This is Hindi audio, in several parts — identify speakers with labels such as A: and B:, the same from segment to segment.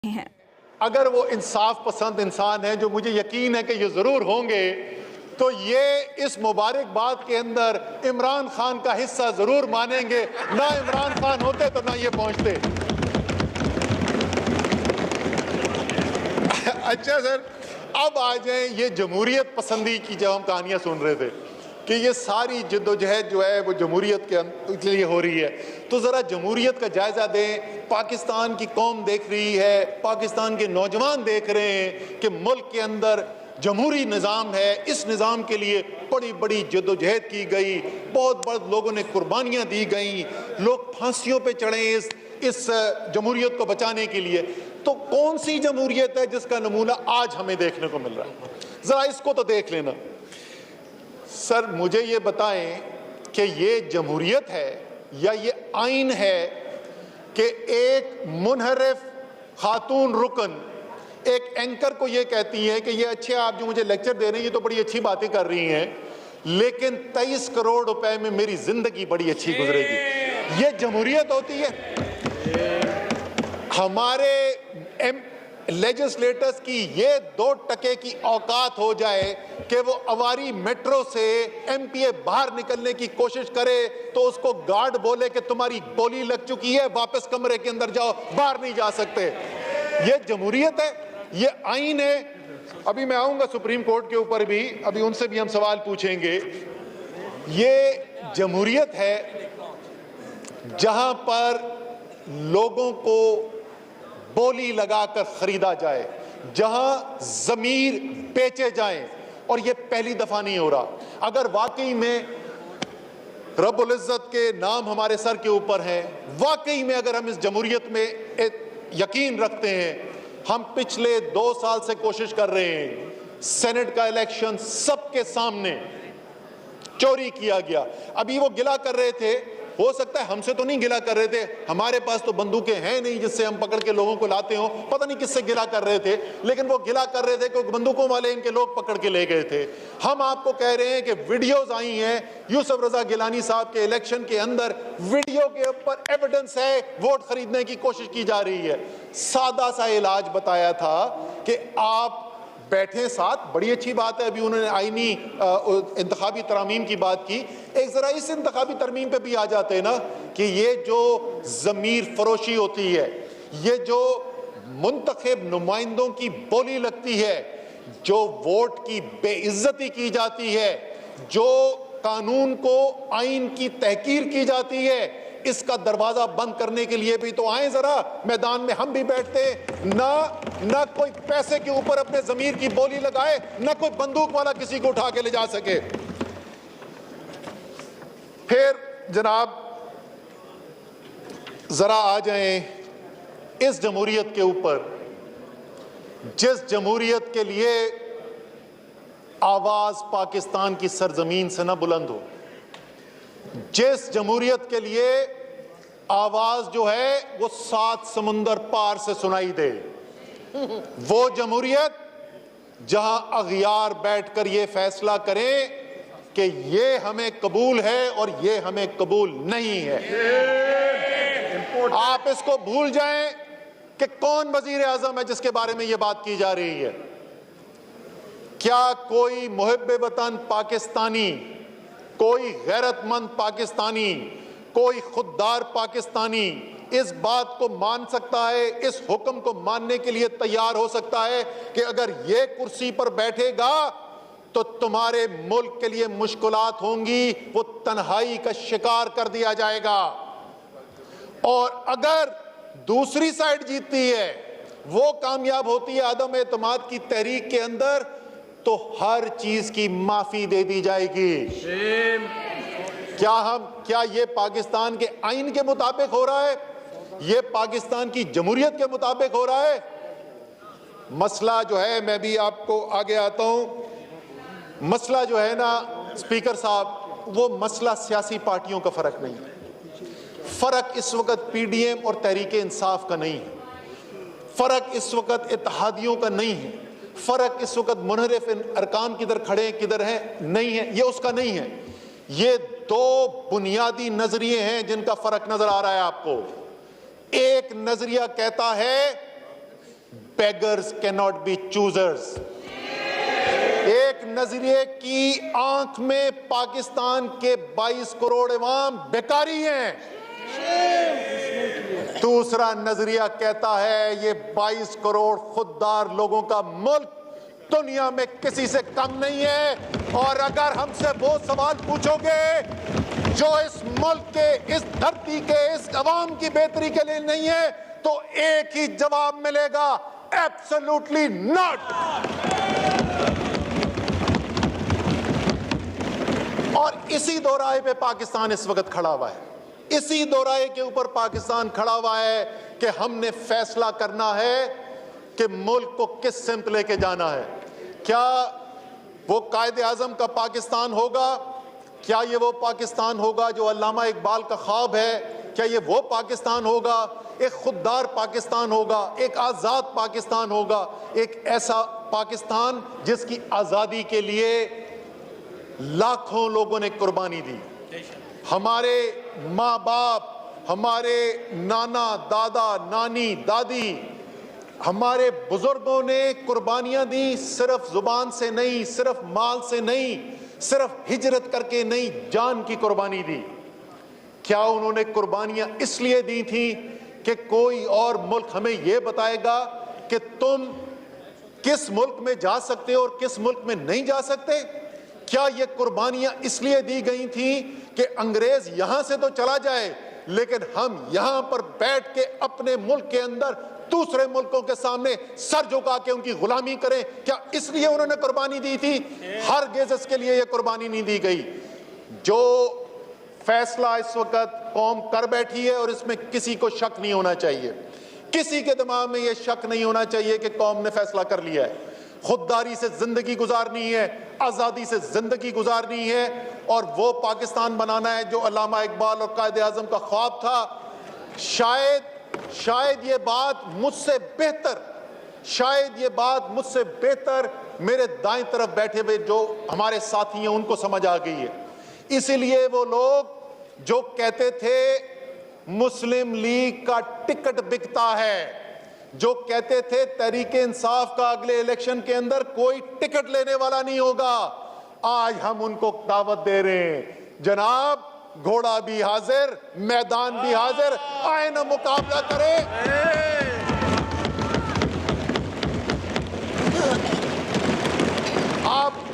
A: हैं।
B: अगर वो इंसाफ पसंद इंसान है, जो मुझे यकीन है कि ये जरूर होंगे, तो ये इस मुबारकबाद के अंदर इमरान खान का हिस्सा जरूर मानेंगे। ना इमरान खान होते तो ना ये पहुंचते। अच्छा सर, अब आ जाए ये जमहूरियत पसंदी की जब हम कहानियां सुन रहे थे कि ये सारी जद्दोजहद जो है वो जमहूरियत के लिए हो रही है, तो ज़रा जमहूरियत का जायज़ा दें। पाकिस्तान की कौम देख रही है, पाकिस्तान के नौजवान देख रहे हैं कि मुल्क के अंदर जमहूरी निज़ाम है। इस निज़ाम के लिए बड़ी बड़ी जद्दोजहद की गई, बहुत बहुत लोगों ने कुर्बानियाँ दी गई, लोग फांसियों पे चढ़े इस जमहूरियत को बचाने के लिए। तो कौन सी जमहूरियत है जिसका नमूना आज हमें देखने को मिल रहा है? ज़रा इसको तो देख लेना। सर मुझे ये बताएं कि ये जमहूरियत है या ये आइन है कि एक मुनहरिफ खातून रुकन एक एंकर को ये कहती है कि ये अच्छे आप जो मुझे लेक्चर दे रहे हैं ये तो बड़ी अच्छी बातें कर रही हैं, लेकिन 23 करोड़ रुपए में मेरी जिंदगी बड़ी अच्छी गुजरेगी। ये जमहूरियत होती है? हमारे लेजिस्लेटर्स की ये 2% की औकात हो जाए कि वो अवारी मेट्रो से एमपीए बाहर निकलने की कोशिश करे तो उसको गार्ड बोले कि तुम्हारी गोली लग चुकी है, वापस कमरे के अंदर जाओ, बाहर नहीं जा सकते। ये जमहूरियत है? ये आइन है? अभी मैं आऊंगा सुप्रीम कोर्ट के ऊपर भी, अभी उनसे भी हम सवाल पूछेंगे। ये जमहूरियत है जहां पर लोगों को बोली लगाकर खरीदा जाए, जहां जमीर बेचे जाएं, और ये पहली दफा नहीं हो रहा। अगर वाकई में रब्बुल इज्जत के नाम हमारे सर के ऊपर है, वाकई में अगर हम इस जमहूरियत में यकीन रखते हैं, हम पिछले 2 साल से कोशिश कर रहे हैं, सेनेट का इलेक्शन सबके सामने चोरी किया गया। अभी वो गिला कर रहे थे, हो सकता है हमसे तो नहीं गिला कर रहे थे, हमारे पास तो बंदूकें हैं नहीं जिससे हम पकड़ के लोगों को लाते हो, पता नहीं किससे गिला कर रहे थे, लेकिन वो गिला कर रहे थे क्योंकि बंदूकों वाले इनके लोग पकड़ के ले गए थे। हम आपको कह रहे हैं कि वीडियोस आई हैं यूसुफ रजा गिलानी साहब के इलेक्शन के अंदर, वीडियो के ऊपर एविडेंस है, वोट खरीदने की कोशिश की जा रही है। सादा सा इलाज बताया था कि आप बैठे साथ, बड़ी अच्छी बात है। अभी उन्होंने आईनी इंतखाबी तरमीम की बात की, एक जरा इस इंतखाबी तरमीम पे भी आ जाते हैं ना कि ये जो जमीर फरोशी होती है, ये जो मुंतखब नुमाइंदों की बोली लगती है, जो वोट की बेइज्जती की जाती है, जो कानून को आइन की तहकीर की जाती है, इसका दरवाजा बंद करने के लिए भी तो आए जरा मैदान में। हम भी बैठते ना कोई पैसे के ऊपर अपने जमीर की बोली लगाए, ना कोई बंदूक वाला किसी को उठा के ले जा सके। फिर जनाब जरा आ जाएं इस जमहूरियत के ऊपर, जिस जमहूरियत के लिए आवाज पाकिस्तान की सरजमीन से ना बुलंद हो, जिस जमहूरियत के लिए आवाज जो है वो 7 समुंदर पार से सुनाई दे, वो जमहूरियत जहां अगयार बैठकर ये फैसला करें कि ये हमें कबूल है और ये हमें कबूल नहीं है। आप इसको भूल जाएं कि कौन वजीर आजम है जिसके बारे में ये बात की जा रही है। क्या कोई मुहिब्बे वतन पाकिस्तानी, कोई गैरतमंद पाकिस्तानी, कोई खुददार पाकिस्तानी इस बात को मान सकता है, इस हुक्म को मानने के लिए तैयार हो सकता है कि अगर ये कुर्सी पर बैठेगा तो तुम्हारे मुल्क के लिए मुश्किलात होंगी, वो तन्हाई का शिकार कर दिया जाएगा? और अगर दूसरी साइड जीतती है, वो कामयाब होती है आदम एतमाद की तहरीक के अंदर, तो हर चीज की माफी दे दी जाएगी। क्या ये पाकिस्तान के आइन के मुताबिक हो रहा है? ये पाकिस्तान की जमहूरियत के मुताबिक हो रहा है? मसला जो है, मैं भी आपको आगे आता हूं, मसला जो है ना स्पीकर साहब, वो मसला सियासी पार्टियों का फर्क नहीं है। फर्क इस वक्त पीडीएम और तहरीक इंसाफ का नहीं है, फर्क इस वक्त इत्तेहादियों का नहीं है, फर्क इस वक्त मुनहरिफ अरकान किधर खड़े किधर हैं नहीं है, ये उसका नहीं है। ये 2 बुनियादी नजरिए हैं जिनका फर्क नजर आ रहा है आपको। एक नजरिया कहता है beggars cannot be choosers. एक नजरिए की आंख में पाकिस्तान के 22 करोड़ अवाम बेकारी हैं, दूसरा नजरिया कहता है ये 22 करोड़ खुददार लोगों का मुल्क दुनिया में किसी से कम नहीं है। और अगर हमसे वो सवाल पूछोगे जो इस मुल्क के, इस धरती के, इस अवाम की बेहतरी के लिए नहीं है, तो एक ही जवाब मिलेगा, एब्सोल्युटली नॉट। और इसी दोराहे पे पाकिस्तान इस वक्त खड़ा हुआ है, इसी दोराहे के ऊपर पाकिस्तान खड़ा हुआ है कि हमने फैसला करना है कि मुल्क को किस सिमत लेके जाना है। क्या वो कायदे आजम का पाकिस्तान होगा? क्या ये वो पाकिस्तान होगा जो अल्लामा इकबाल का ख्वाब है? क्या ये वो पाकिस्तान होगा? एक खुददार पाकिस्तान होगा, एक आज़ाद पाकिस्तान होगा, एक ऐसा पाकिस्तान जिसकी आज़ादी के लिए लाखों लोगों ने कुर्बानी दी। हमारे माँ बाप, हमारे नाना दादा नानी दादी, हमारे बुजुर्गों ने कुर्बानियां दी, सिर्फ जुबान से नहीं, सिर्फ माल से नहीं, सिर्फ हिजरत करके नहीं, जान की कुर्बानी दी। क्या उन्होंने कुर्बानियां इसलिए दी थी कि कोई और मुल्क हमें यह बताएगा कि तुम किस मुल्क में जा सकते हो और किस मुल्क में नहीं जा सकते? क्या ये कुर्बानियां इसलिए दी गई थी कि अंग्रेज यहां से तो चला जाए, लेकिन हम यहां पर बैठ के अपने मुल्क के अंदर दूसरे मुल्कों के सामने सर झुका के उनकी गुलामी करें? क्या इसलिए उन्होंने कुर्बानी दी थी? हरगिज़ इसके लिए यह कुर्बानी नहीं दी गई। जो फैसला इस वक्त कौम कर बैठी है, और इसमें किसी को शक नहीं होना चाहिए, किसी के दिमाग में यह शक नहीं होना चाहिए कि कौम ने फैसला कर लिया है, खुददारी से जिंदगी गुजारनी है, आज़ादी से जिंदगी गुजारनी है, और वो पाकिस्तान बनाना है जो अल्लामा इकबाल और कायदे आज़म का ख्वाब था। शायद ये बात मुझसे बेहतर, शायद ये बात मुझसे बेहतर मेरे दाएं तरफ बैठे हुए जो हमारे साथी हैं उनको समझ आ गई है। इसीलिए वो लोग जो कहते थे मुस्लिम लीग का टिकट बिकता है, जो कहते थे तहरीक इंसाफ का अगले इलेक्शन के अंदर कोई टिकट लेने वाला नहीं होगा, आज हम उनको दावत दे रहे हैं, जनाब घोड़ा भी हाजिर, मैदान भी हाजिर, आए ना मुकाबला करें।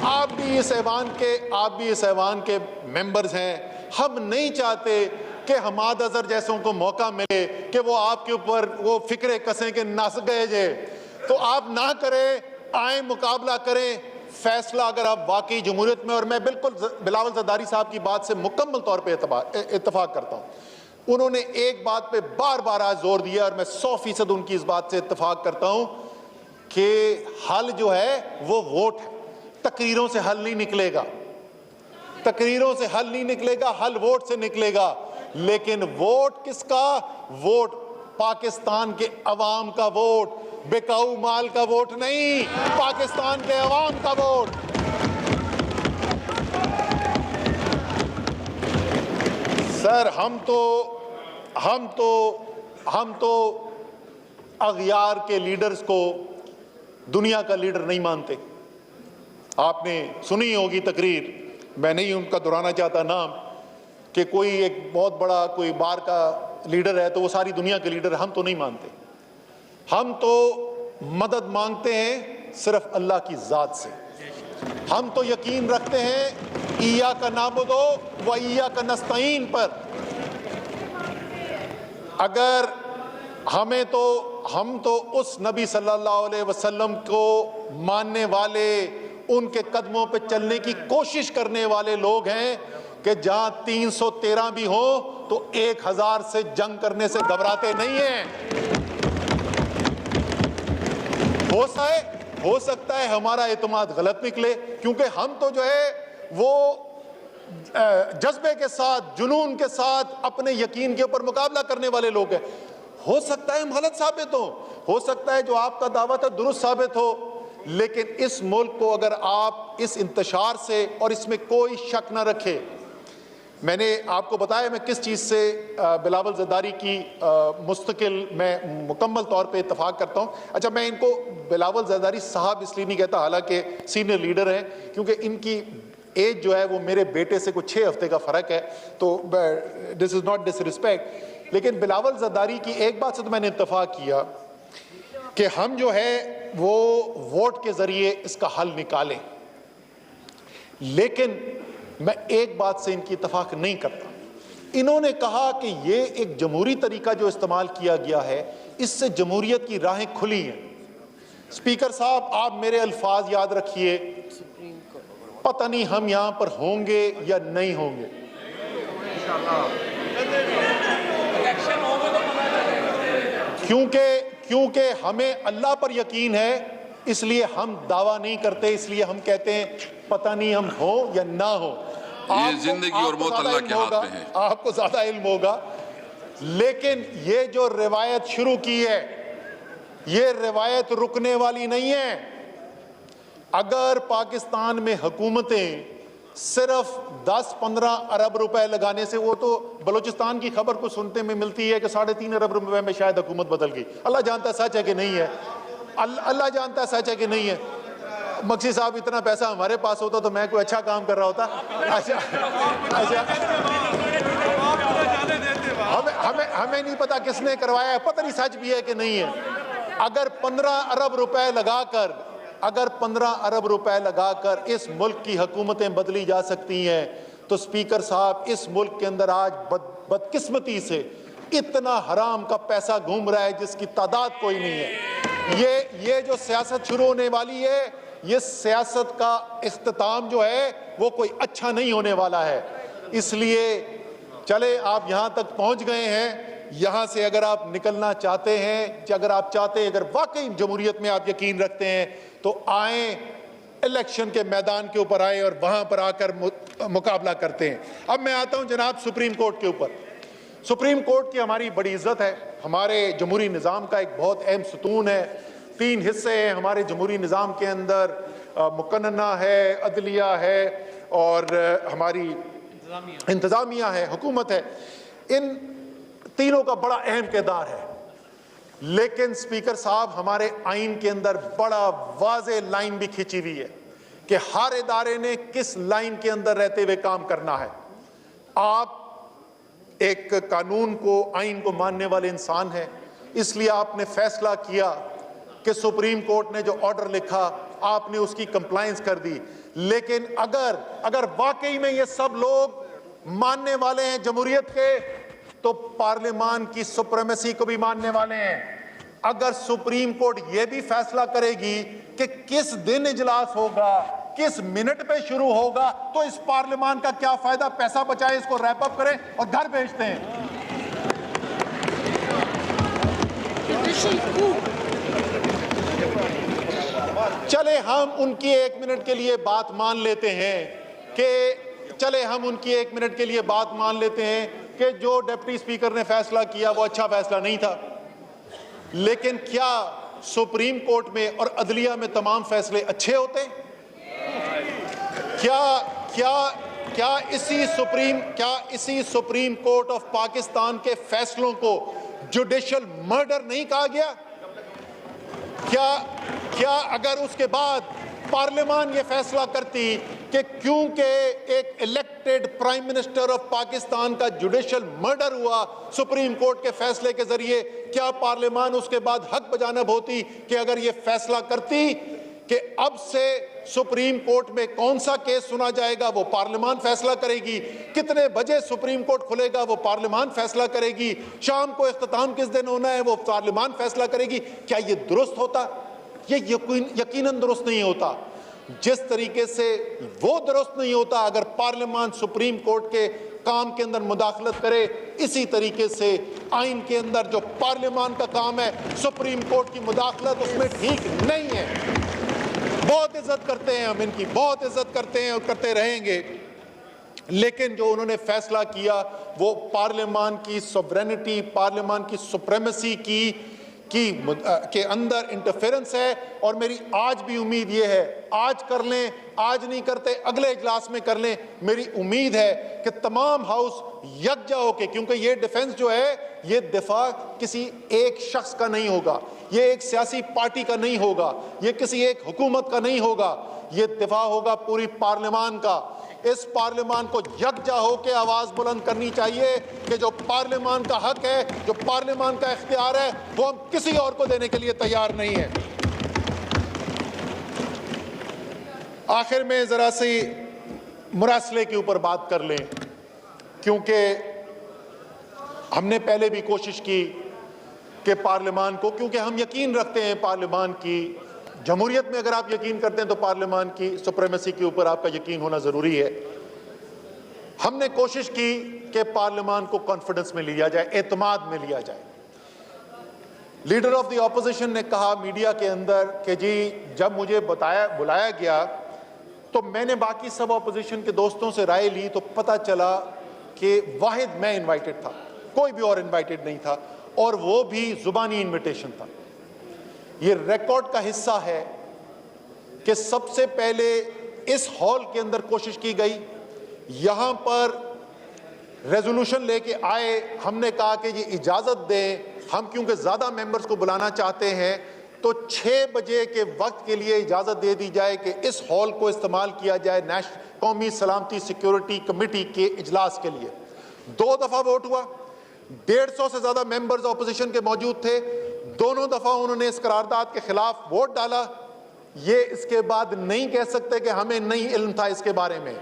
B: आप भी इस ऐवान के मेंबर्स हैं। हम नहीं चाहते कि हमाद अजहर जैसों को मौका मिले कि वो आपके ऊपर वो फिक्रे कसें के नस गए जे, तो आप ना करें, आए मुकाबला करें। फैसला अगर आप वाकई जमहूरियत में, और मैं बिल्कुल बिलावल ज़रदारी साहब की बात से मुकम्मल तौर पे इत्तफाक करता हूँ। उन्होंने एक बात पे बार बार आज जोर दिया, और मैं 100% उनकी इस बात से इत्तफाक करता हूँ कि हल जो है वो वोट है। तकरीरों से हल नहीं निकलेगा, तकरीरों से हल नहीं निकलेगा, हल वोट से निकलेगा। लेकिन वोट किसका? वोट पाकिस्तान के अवाम का वोट, बेकाऊ माल का वोट नहीं, पाकिस्तान के अवाम का वोट। सर हम तो अगयार के लीडर्स को दुनिया का लीडर नहीं मानते। आपने सुनी होगी तकरीर, मैं नहीं उनका दोहराना चाहता नाम, कि कोई एक बहुत बड़ा कोई बार का लीडर है तो वो सारी दुनिया के लीडर। हम तो नहीं मानते, हम तो मदद मांगते हैं सिर्फ अल्लाह की ज़ात से। हम तो यकीन रखते हैं इया का नाबुदो व इया का नस्तईन पर। अगर हम तो उस नबी सल्लल्लाहु अलैहि वसल्लम को मानने वाले, उनके कदमों पे चलने की कोशिश करने वाले लोग हैं कि जहां 313 भी हो तो 1000 से जंग करने से घबराते नहीं हैं। हो सकता है हमारा एतमाद गलत निकले, क्योंकि हम तो जो है वो जज्बे के साथ, जुनून के साथ अपने यकीन के ऊपर मुकाबला करने वाले लोग हैं। हो सकता है हम गलत साबित हो सकता है जो आपका दावा था दुरुस्त साबित हो, लेकिन इस मुल्क को अगर आप इस इंतशार से, और इसमें कोई शक ना रखे, मैंने आपको बताया मैं किस चीज़ से बिलावल ज़रदारी की मुस्तकिल मैं मुकम्मल तौर पे इत्तफाक करता हूँ। अच्छा, मैं इनको बिलावल ज़रदारी साहब इसलिए नहीं कहता, हालांकि सीनियर लीडर हैं, क्योंकि इनकी एज जो है वो मेरे बेटे से कुछ 6 हफ्ते का फ़र्क है, तो दिस इज़ नॉट डिसरिस्पेक्ट। लेकिन बिलावल ज़रदारी की एक बात से तो मैंने इत्तफाक किया कि हम जो है वो वोट के ज़रिए इसका हल निकालें, लेकिन मैं एक बात से इनकी इत्तफाक नहीं करता। इन्होंने कहा कि ये एक जमहूरी तरीका जो इस्तेमाल किया गया है, इससे जमहूरियत की राहें खुली हैं। स्पीकर साहब, आप मेरे अल्फाज याद रखिए, पता नहीं हम यहां पर होंगे या नहीं होंगे, क्योंकि हमें अल्लाह पर यकीन है, इसलिए हम दावा नहीं करते, इसलिए हम कहते हैं पता नहीं हम हो या ना हो।
A: ये जिंदगी और मौत अल्लाह के हाथ में है,
B: आपको ज्यादा इल्म होगा। लेकिन ये जो रिवायत शुरू की है, ये रिवायत रुकने वाली नहीं है। अगर पाकिस्तान में हुकूमतें सिर्फ 10-15 अरब रुपए लगाने से, वो तो बलूचिस्तान की खबर को सुनते में मिलती है कि 3.5 अरब रुपए में शायद हुकूमत बदल गई। अल्लाह जानता है सच है कि नहीं है, अल्लाह जानता है सच है कि नहीं है। मक्सी साहब, इतना पैसा हमारे पास होता तो मैं कोई अच्छा काम कर रहा होता। अच्छा, हमें नहीं पता किसने करवाया है, पता नहीं सच भी है कि नहीं है। अगर 15 अरब रुपए लगाकर इस मुल्क की हुकूमतें बदली जा सकती हैं, तो स्पीकर साहब, इस मुल्क के अंदर आज बदकिस्मती से इतना हराम का पैसा घूम रहा है जिसकी तादाद कोई नहीं है। ये जो सियासत शुरू होने वाली है, ये सियासत का इख्तिताम जो है वो कोई अच्छा नहीं होने वाला है। इसलिए चले, आप यहाँ तक पहुँच गए हैं, यहाँ से अगर आप निकलना चाहते हैं, अगर वाकई जमहूरियत में आप यकीन रखते हैं, तो आए, इलेक्शन के मैदान के ऊपर आए और वहाँ पर आकर मुकाबला करते हैं। अब मैं आता हूँ जनाब सुप्रीम कोर्ट के ऊपर। सुप्रीम कोर्ट की हमारी बड़ी इज्जत है, हमारे जमहूरी निज़ाम का एक बहुत अहम सतून है। 3 हिस्से हैं हमारे जमहूरी निज़ाम के अंदर, मुकन्नना है, अदलिया है और हमारी इंतज़ामिया है, हुकूमत है। इन तीनों का बड़ा अहम किरदार है। लेकिन स्पीकर साहब, हमारे आइन के अंदर बड़ा वाज़े लाइन भी खींची हुई है कि हर इदारे ने किस लाइन के अंदर रहते हुए काम करना है। आप एक कानून को, आइन को मानने वाले इंसान हैं, इसलिए आपने फैसला किया कि सुप्रीम कोर्ट ने जो ऑर्डर लिखा आपने उसकी कंप्लायंस कर दी। लेकिन अगर वाकई में ये सब लोग मानने वाले हैं जमहूरियत के, तो पार्लियामान की सुप्रीमेसी को भी मानने वाले हैं। अगर सुप्रीम कोर्ट यह भी फैसला करेगी कि किस दिन इजलास होगा, किस मिनट पे शुरू होगा, तो इस पार्लियामान का क्या फायदा? पैसा बचाए, इसको रैप अप करें और घर भेजते हैं। चले हम उनकी 1 मिनट के लिए बात मान लेते हैं कि जो डिप्टी स्पीकर ने फैसला किया वो अच्छा फैसला नहीं था। लेकिन क्या सुप्रीम कोर्ट में और अदलिया में तमाम फैसले अच्छे होते? क्या इसी सुप्रीम कोर्ट ऑफ पाकिस्तान के फैसलों को जुडिशियल मर्डर नहीं कहा गया? क्या अगर उसके बाद पार्लियामान ये फैसला करती कि क्योंकि एक elected prime minister of Pakistan का जुडिशियल मर्डर हुआ सुप्रीम कोर्ट के फैसले के जरिए, क्या पार्लियामान उसके बाद हक बजानब होती कि अगर ये फैसला करती कि अब से सुप्रीम कोर्ट में कौन सा केस सुना जाएगा वो पार्लियामान फैसला करेगी, कितने बजे सुप्रीम कोर्ट खुलेगा वो पार्लियामान फैसला करेगी, शाम को इख्तिताम किस दिन होना है वो पार्लियामान फैसला करेगी? क्या ये दुरुस्त होता? ये यकीनन दुरुस्त नहीं होता। जिस तरीके से वो दुरुस्त नहीं होता अगर पार्लियामान सुप्रीम कोर्ट के काम के अंदर मुदाखलत करे, इसी तरीके से आइन के अंदर जो पार्लियामान का काम है सुप्रीम कोर्ट की मुदाखलत उसमें ठीक नहीं है। बहुत इज्जत करते हैं हम इनकी, बहुत इज्जत करते हैं और करते रहेंगे, लेकिन जो उन्होंने फैसला किया वो पार्लियामान की सॉवरेनिटी, पार्लियामान की सुप्रीमेसी की के अंदर इंटरफेरेंस है। और मेरी आज भी उम्मीद ये है, आज कर लें, आज नहीं करते अगले इजलास में कर लें, मेरी उम्मीद है कि तमाम हाउस यकजा होके, क्योंकि ये डिफेंस जो है ये दिफा किसी एक शख्स का नहीं होगा, ये एक सियासी पार्टी का नहीं होगा, ये किसी एक हुकूमत का नहीं होगा, ये दिफा होगा पूरी पार्लियामान का। इस पार्लियामान को यकजा होकर आवाज बुलंद करनी चाहिए कि जो पार्लियामान का हक है, जो पार्लियामान का इख्तियार है, वो हम किसी और को देने के लिए तैयार नहीं है। आखिर में जरा सी मुरासले के ऊपर बात कर लें, क्योंकि हमने पहले भी कोशिश की कि पार्लियामान को, क्योंकि हम यकीन रखते हैं पार्लियामान की जमहूरियत में, अगर आप यकीन करते हैं तो पार्लियामान की सुप्रीमेसी के ऊपर आपका यकीन होना जरूरी है। हमने कोशिश की कि पार्लियामान को कॉन्फिडेंस में लिया जाए, एतमाद में लिया जाए। लीडर ऑफ द ऑपोजिशन ने कहा मीडिया के अंदर कि जी जब मुझे बुलाया गया तो मैंने बाकी सब ऑपोजिशन के दोस्तों से राय ली तो पता चला कि वाहिद मैं इनवाइटेड था, कोई भी और इनवाइटेड नहीं था, और वो भी जुबानी इनविटेशन था। ये रिकॉर्ड का हिस्सा है कि सबसे पहले इस हॉल के अंदर कोशिश की गई, यहां पर रेजोल्यूशन लेके आए, हमने कहा कि ये इजाजत दें, हम क्योंकि ज्यादा मेंबर्स को बुलाना चाहते हैं तो 6 बजे के वक्त के लिए इजाजत दे दी जाए कि इस हॉल को इस्तेमाल किया जाए नेशनल कौमी सलामती सिक्योरिटी कमेटी के इजलास के लिए। 2 दफा वोट हुआ, 150 से ज्यादा मेंबर्स ऑपोजिशन के मौजूद थे, दोनों दफा उन्होंने इस करारदाद के खिलाफ वोट डाला। ये इसके बाद नहीं कह सकते कि हमें नहीं इल्म था इसके बारे में।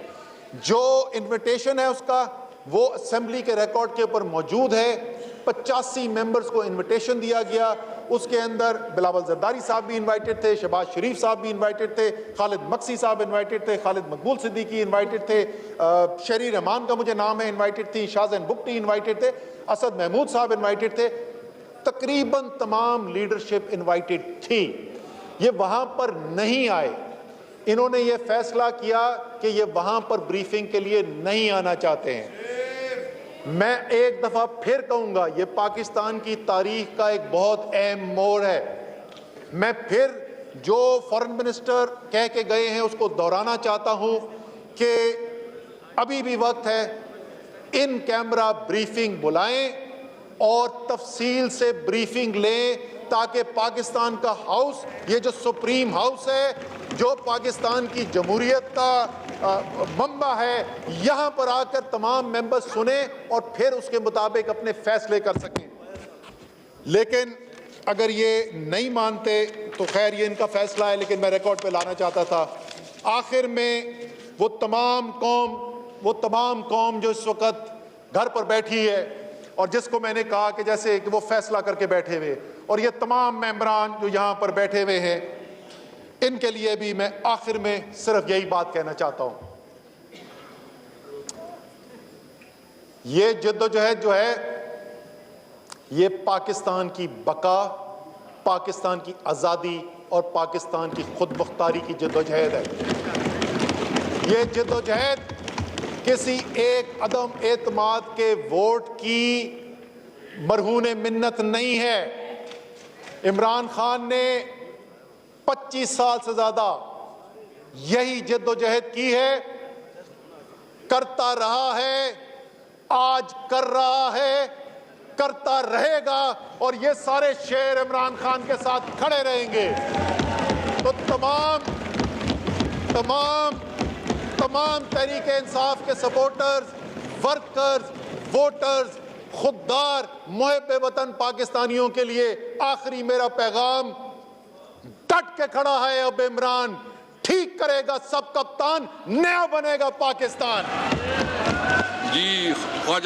B: जो इन्विटेशन है उसका वो असेंबली के रिकॉर्ड के ऊपर मौजूद है। 85 मेंबर्स को इन्विटेशन दिया गया, उसके अंदर बिलावल जरदारी साहब भी इनवाइटेड थे, शहबाज शरीफ साहब भी इनवाइटेड थे, खालिद मक्सी साहब इनवाइटेड थे, खालिद मकबूल सिद्दीकी इनवाइटेड थे, शहरी रहमान का मुझे नाम है इनवाइटेड थी, शाहजैन बुक्टी इनवाइटेड थे, असद महमूद साहब इनवाइटेड थे। तकरीबन तमाम लीडरशिप इनवाइटेड थी। ये वहां पर नहीं आए। इन्होंने ये फैसला किया कि ये वहां पर ब्रीफिंग के लिए नहीं आना चाहते हैं। मैं एक दफा फिर कहूंगा, ये पाकिस्तान की तारीख का एक बहुत अहम मोड़ है। मैं फिर जो फॉरेन मिनिस्टर कह के गए हैं उसको दोहराना चाहता हूं कि अभी भी वक्त है, इन कैमरा ब्रीफिंग बुलाएं और तफसील से ब्रीफिंग लें ताकि पाकिस्तान का हाउस, ये जो सुप्रीम हाउस है, जो पाकिस्तान की जमहूरियत का मंबा है, यहां पर आकर तमाम मेंबर्स सुने और फिर उसके मुताबिक अपने फैसले कर सकें। लेकिन अगर ये नहीं मानते तो खैर ये इनका फैसला है, लेकिन मैं रिकॉर्ड पे लाना चाहता था। आखिर में वो तमाम कौम जो इस वक्त घर पर बैठी है और जिसको मैंने कहा कि जैसे कि वो फैसला करके बैठे हुए, और ये तमाम मेंबरान जो यहाँ पर बैठे हुए हैं, इनके लिए भी मैं आखिर में सिर्फ यही बात कहना चाहता हूं, ये जद्दोजहद जो है ये पाकिस्तान की बका, पाकिस्तान की आज़ादी और पाकिस्तान की खुद मुख्तारी की जद्दोजहद है। ये जद्दोजहद किसी एक अदम एतमाद के वोट की मरहून मिन्नत नहीं है। इमरान खान ने 25 साल से ज्यादा यही जद्दोजहद की है, करता रहा है, आज कर रहा है, करता रहेगा, और ये सारे शेर इमरान खान के साथ खड़े रहेंगे। तो तमाम तहरीके इंसाफ के सपोर्टर्स, वर्कर्स, वोटर्स, खुददार, मुहिब वतन पाकिस्तानियों के लिए आखिरी मेरा पैगाम, डट के खड़ा है अब इमरान, ठीक करेगा सब कप्तान, नया बनेगा पाकिस्तान।
A: जी ख्वाजा